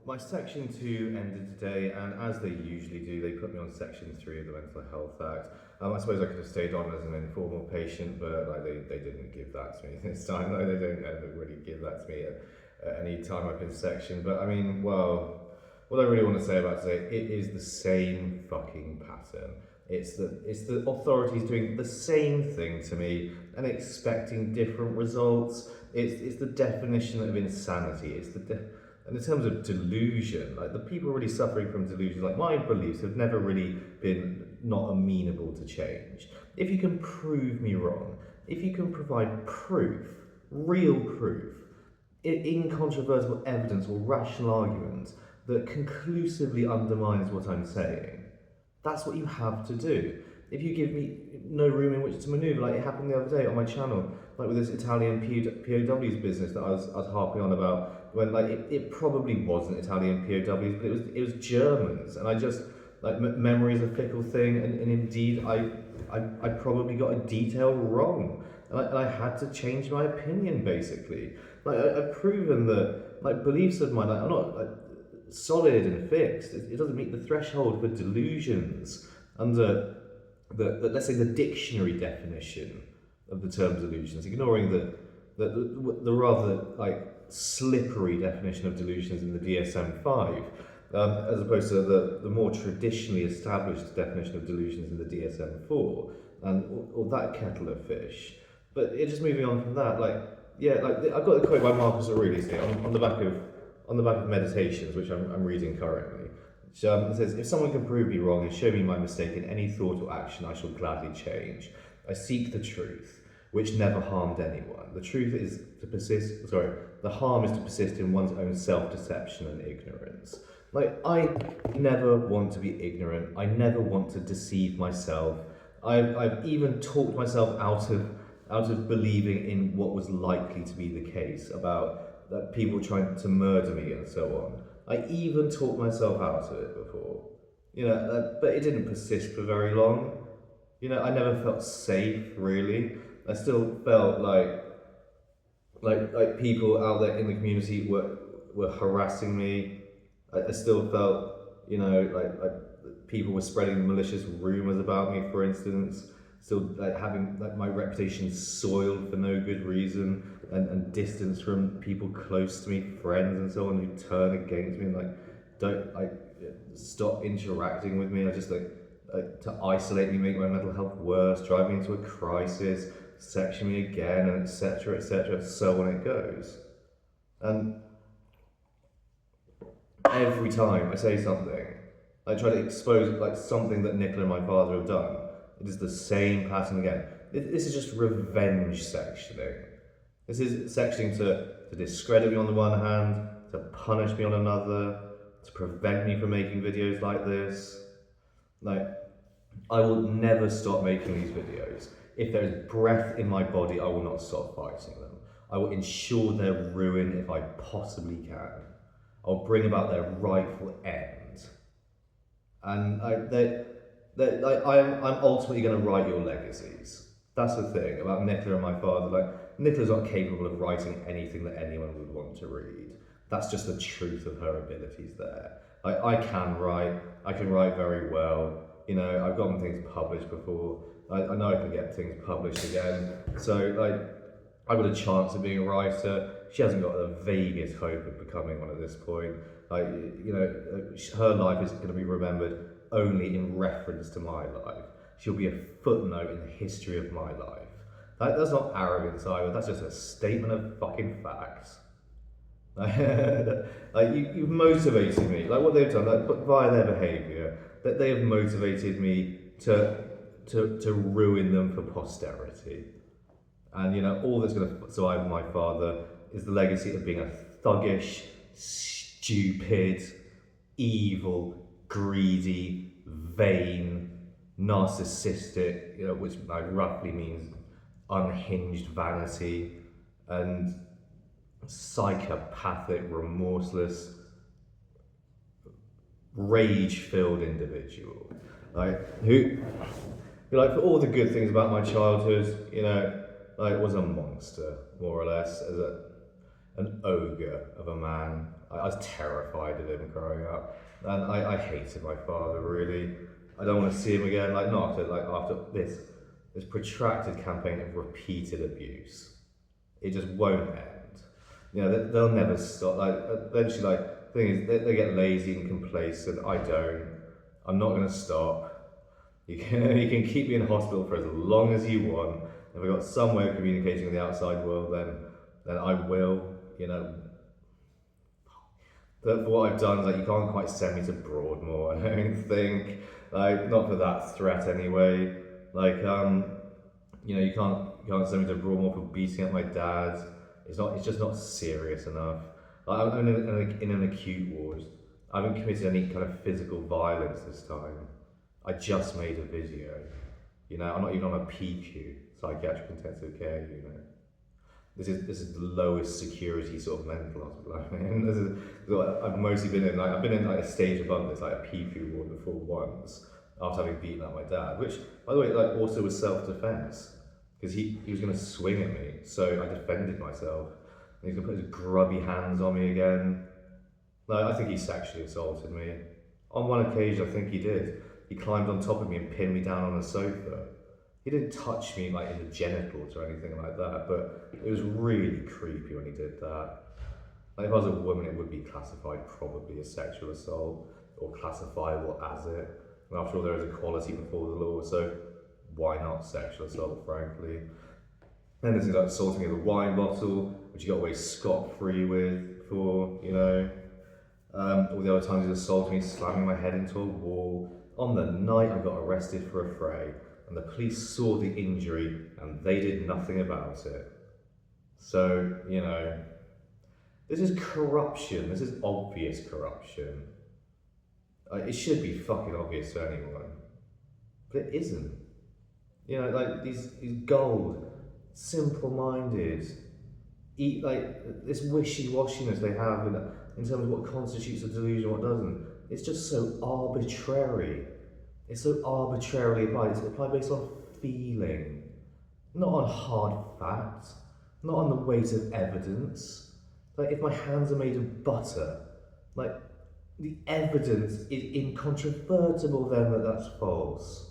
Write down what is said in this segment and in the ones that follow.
My section 2 ended today, and as they usually do, they put me on section 3 of the Mental Health Act. I suppose I could have stayed on as an informal patient, but they didn't give that to me this time. They don't ever really give that to me at any time I've been sectioned. But I mean, well, what I really want to say about today, it is the same fucking pattern. It's the authorities doing the same thing to me and expecting different results. It's the definition of insanity. And in terms of delusion, like the people really suffering from delusion, like my beliefs have never really been not amenable to change. If you can prove me wrong, if you can provide proof, real proof, incontrovertible evidence or rational argument that conclusively undermines what I'm saying, that's what you have to do. If you give me no room in which to manoeuvre, like it happened the other day on my channel, like with this Italian POWs business that I was harping on about, when like it probably wasn't Italian POWs, but it was Germans, and I just like memory is a fickle thing, and indeed I probably got a detail wrong, and I had to change my opinion basically. Like I've proven that like beliefs of mine, like, are not like solid and fixed. It doesn't meet the threshold for delusions under the let's say the dictionary definition of the term delusions, ignoring the rather like slippery definition of delusions in the DSM-5, as opposed to the more traditionally established definition of delusions in the DSM-4, or that kettle of fish. But just moving on from that, like yeah, like I've got a quote by Marcus Aurelius here on the back of Meditations, which I'm reading currently. It says, "If someone can prove me wrong and show me my mistake in any thought or action, I shall gladly change. I seek the truth, which never harmed anyone. The truth is to persist. Sorry, the harm is to persist in one's own self-deception and ignorance." Like I never want to be ignorant. I never want to deceive myself. I've even talked myself out of believing in what was likely to be the case about that people trying to murder me and so on. I even talked myself out of it before, but it didn't persist for very long. I never felt safe, really. I still felt like people out there in the community were harassing me. I still felt, like people were spreading malicious rumors about me, for instance. Still having my reputation soiled for no good reason, and distance from people close to me, friends and so on, who turn against me and don't stop interacting with me. I just to isolate me, make my mental health worse, drive me into a crisis, section me again, and etc. So on it goes. And every time I say something, I try to expose something that Nicola and my father have done. It is the same pattern again. This is just revenge sectioning. This is sectioning to discredit me on the one hand, to punish me on another, to prevent me from making videos like this. I will never stop making these videos. If there is breath in my body, I will not stop fighting them. I will ensure their ruin if I possibly can. I'll bring about their rightful end. And I'm ultimately going to write your legacies. That's the thing about Nicola and my father. Nicola's not capable of writing anything that anyone would want to read. That's just the truth of her abilities there. I can write. I can write very well. I've gotten things published before. I know I can get things published again. So I've got a chance of being a writer. She hasn't got the vaguest hope of becoming one at this point. Her life is going to be remembered only in reference to my life. She'll be a footnote in the history of my life. That's not arrogance either, that's just a statement of fucking facts. You've motivated me, what they've done, via their behaviour, that they have motivated me to ruin them for posterity. And all that's going to survive my father is the legacy of being a thuggish, stupid, evil, greedy, vain, narcissistic, which roughly means unhinged vanity, and psychopathic, remorseless, rage-filled individual. Who for all the good things about my childhood, was a monster, more or less, as an ogre of a man. I was terrified of him growing up, and I hated my father really. I don't want to see him again. Like not after this protracted campaign of repeated abuse. It just won't end. You know, they'll never stop. Like eventually, like the thing is, they get lazy and complacent. I don't. I'm not going to stop. You can keep me in hospital for as long as you want. If I've got some way of communicating with the outside world, then I will. You know. But for what I've done, is like you can't quite send me to Broadmoor. I don't think. Like not for that threat anyway. Like you know, you can't send me to Broadmoor for beating up my dad. It's just not serious enough. Like, I'm in an acute ward. I haven't committed any kind of physical violence this time. I just made a video. You know, I'm not even on a PQ, psychiatric intensive care unit. This is the lowest security sort of mental hospital I'm in. I've mostly been in I've been in like a stage above this, like a PQ ward before once, after having beaten up my dad, which by the way like also was self-defense. Because he was going to swing at me, so I defended myself. And he's going to put his grubby hands on me again. No, I think he sexually assaulted me. On one occasion, I think he did. He climbed on top of me and pinned me down on a sofa. He didn't touch me like in the genitals or anything like that, but it was really creepy when he did that. Like if I was a woman, it would be classified probably as sexual assault or classifiable as it. And after all, there is equality before the law, so why not sexual assault, frankly? And there's things like assaulting me with a wine bottle, which you got away scot-free with for, you know. All the other times he assaulted me, slamming my head into a wall. On the night I got arrested for a fray, and the police saw the injury, and they did nothing about it. So, you know, this is corruption. This is obvious corruption. It should be fucking obvious to anyone. But it isn't. You know, like these gold, simple-minded, like this wishy-washiness they have in terms of what constitutes a delusion and what doesn't. It's just so arbitrary. It's so arbitrarily applied. It's applied based on feeling, not on hard facts, not on the weight of evidence. Like if my hands are made of butter, like the evidence is incontrovertible then that that's false.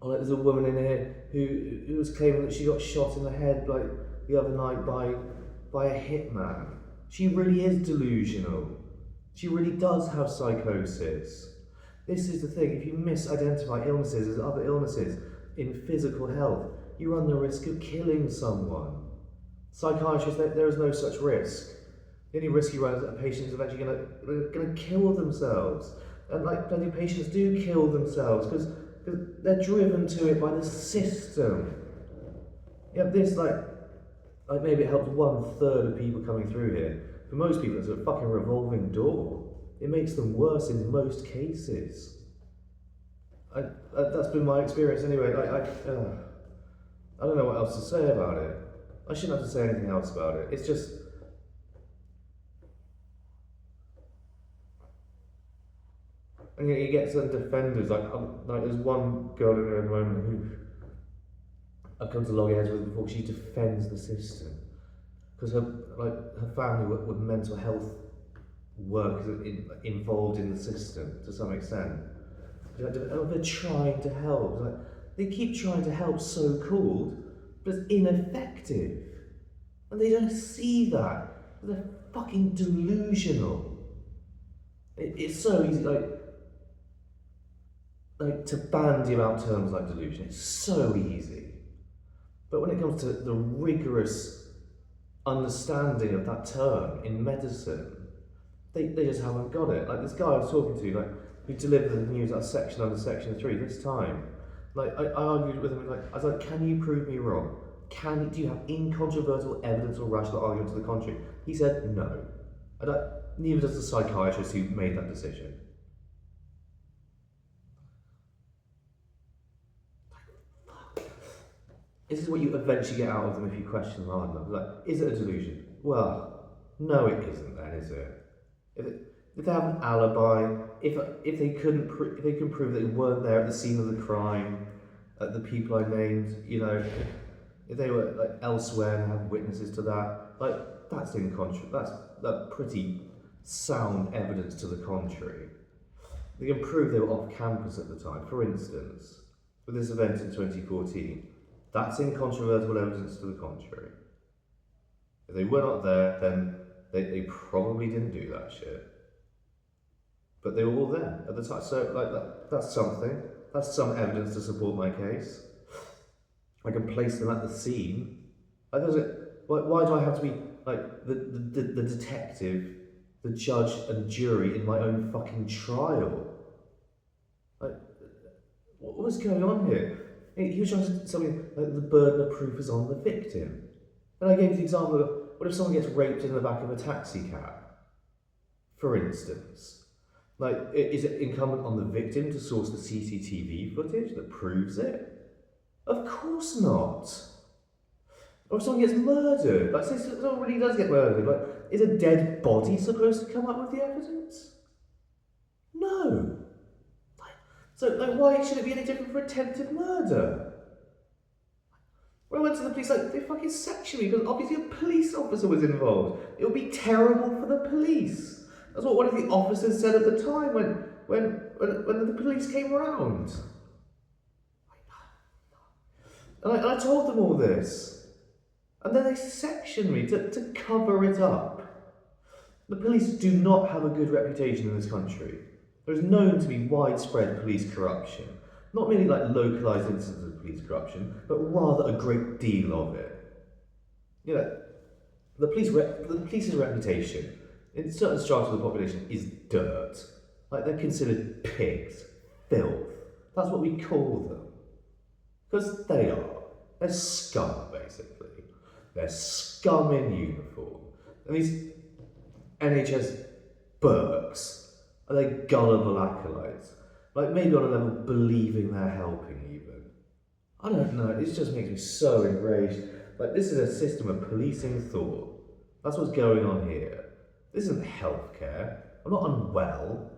Or like there's a woman in here who was claiming that she got shot in the head like the other night by a hitman. She really is delusional. She really does have psychosis. This is the thing, if you misidentify illnesses as other illnesses in physical health, you run the risk of killing someone. Psychiatrists, there is no such risk. The only risk you run is that a patient is eventually going to kill themselves. And like plenty of patients do kill themselves because they're driven to it by the system. You have this like maybe it helps 1/3 of people coming through here. For most people, it's a fucking revolving door. It makes them worse in most cases. That's been my experience anyway. I don't know what else to say about it. I shouldn't have to say anything else about it. It's just. And you get some defenders, like there's one girl in there at the moment who I've come to loggerheads with before. She defends the system because her family with mental health work is involved in the system to some extent. They're trying to help. Like, they keep trying to help, so-called, but it's ineffective, and they don't see that. They're fucking delusional. It's so easy, like to bandy about terms like delusion. It's so easy. But when it comes to the rigorous understanding of that term in medicine, they just haven't got it. Like this guy I was talking to, who delivered the news at section under section 3 this time. I argued with him, I was like, can you prove me wrong? Do you have incontrovertible evidence or rational argument to the contrary? He said no. Neither does the psychiatrist who made that decision. This is what you eventually get out of them if you question them hard enough. Is it a delusion? Well, no it isn't then, is it? If they have an alibi, if they can prove that they weren't there at the scene of the crime, the people I named, if they were elsewhere and have witnesses to that, that's pretty sound evidence to the contrary. They can prove they were off campus at the time. For instance, with this event in 2014, that's incontrovertible evidence to the contrary. If they were not there, then they probably didn't do that shit. But they were all there at the time, so like that's something. That's some evidence to support my case. I can place them at the scene. Like, why do I have to be like the detective, the judge and jury in my own fucking trial? Like, what was going on here? He was trying to tell me like the burden of proof is on the victim. And I gave the example of what if someone gets raped in the back of a taxi cab, for instance? Like, is it incumbent on the victim to source the CCTV footage that proves it? Of course not. Or if someone gets murdered, like say someone really does get murdered, like is a dead body supposed to come up with the evidence? No. So why should it be any different for attempted murder? When I went to the police, like they fucking sectioned me because obviously a police officer was involved. It would be terrible for the police. That's what one of the officers said at the time when the police came around. And I told them all this. And then they sectioned me to cover it up. The police do not have a good reputation in this country. There is known to be widespread police corruption. Not merely like localised instances of police corruption, but rather a great deal of it. You know, the police's reputation in certain strata of the population is dirt. Like they're considered pigs, filth. That's what we call them. Because they are. They're scum, basically. They're scum in uniform. And these NHS Burks, are they gullible acolytes? Like maybe on a level believing they're helping even. I don't know, it just makes me so enraged. Like this is a system of policing thought. That's what's going on here. This isn't healthcare. I'm not unwell.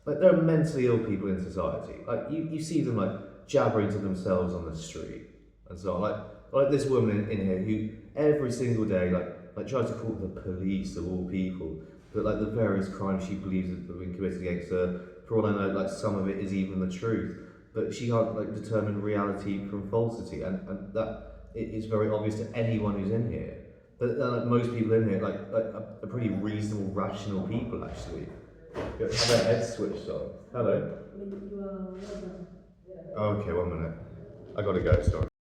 Like there are mentally ill people in society. Like you see them like jabbering to themselves on the street and so on. Like this woman in here who every single day like tries to call the police of all people, but like the various crimes she believes have been committed against her. For all I know, like some of it is even the truth, but she can't like determine reality from falsity, and that it is very obvious to anyone who's in here. But like most people in here, like are pretty reasonable, rational people actually. Have their heads switched on. Hello. Okay, 1 minute. I gotta go. Sorry.